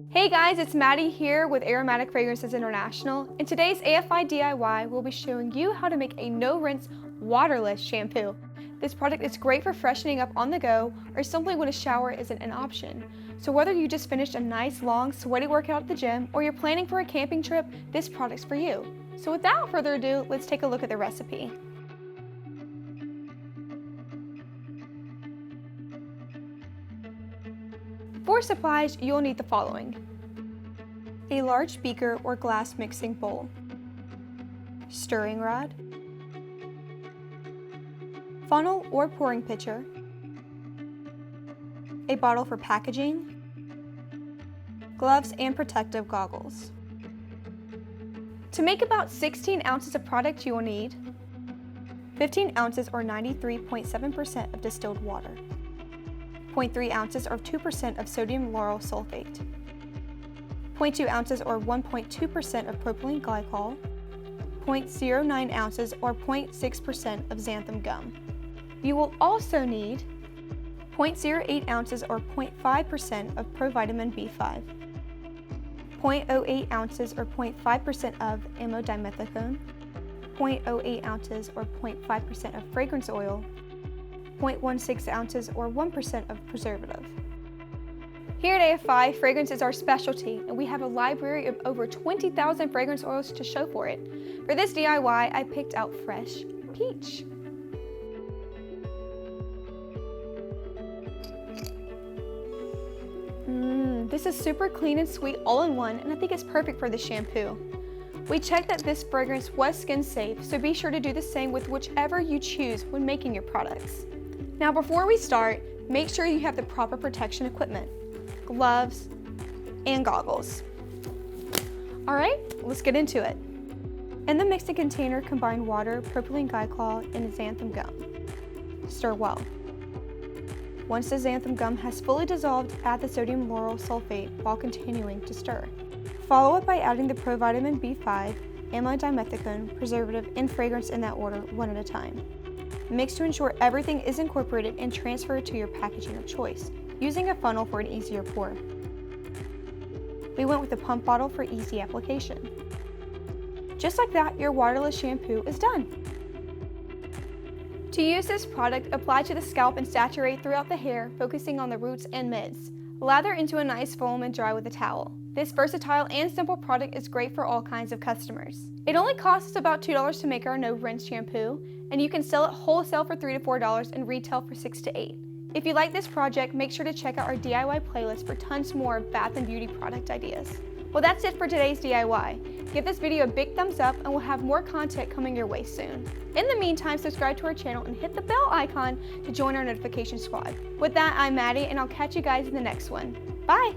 Hey guys, it's Maddie here with Aromatic Fragrances International. In today's AFI DIY, we'll be showing you how to make a no-rinse waterless shampoo. This product is great for freshening up on the go or simply when a shower isn't an option. So whether you just finished a nice long sweaty workout at the gym or you're planning for a camping trip, this product's for you. So without further ado, let's take a look at the recipe. For supplies, you'll need the following: a large beaker or glass mixing bowl, stirring rod, funnel or pouring pitcher, a bottle for packaging, gloves and protective goggles. To make about 16 ounces of product, you will need 15 ounces or 93.7% of distilled water, 0.3 ounces or 2% of sodium lauryl sulfate, 0.2 ounces or 1.2% of propylene glycol, 0.09 ounces or 0.6% of xantham gum. You will also need 0.08 ounces or 0.5% of provitamin B5, 0.08 ounces or 0.5% of amodimethicone, 0.08 ounces or 0.5% of fragrance oil, 0.16 ounces or 1% of preservative. Here at AFI, fragrance is our specialty, and we have a library of over 20,000 fragrance oils to show for it. For this DIY, I picked out Fresh Peach. This is super clean and sweet all in one, and I think it's perfect for the shampoo. We checked that this fragrance was skin safe, so be sure to do the same with whichever you choose when making your products. Now before we start, make sure you have the proper protection equipment, gloves, and goggles. All right, let's get into it. In the mixing container, combine water, propylene glycol, and xantham gum. Stir well. Once the xantham gum has fully dissolved, add the sodium lauryl sulfate while continuing to stir. Follow up by adding the provitamin B5, amodimethicone, preservative, and fragrance in that order, one at a time. Mix to ensure everything is incorporated and transfer it to your packaging of choice, using a funnel for an easier pour. We went with a pump bottle for easy application. Just like that, your waterless shampoo is done. To use this product, apply to the scalp and saturate throughout the hair, focusing on the roots and mids. Lather into a nice foam and dry with a towel. This versatile and simple product is great for all kinds of customers. It only costs about $2 to make our no-rinse shampoo, and you can sell it wholesale for $3 to $4 and retail for $6 to $8. If you like this project, make sure to check out our DIY playlist for tons more bath and beauty product ideas. Well, that's it for today's DIY. Give this video a big thumbs up and we'll have more content coming your way soon. In the meantime, subscribe to our channel and hit the bell icon to join our notification squad. With that, I'm Maddie, and I'll catch you guys in the next one. Bye!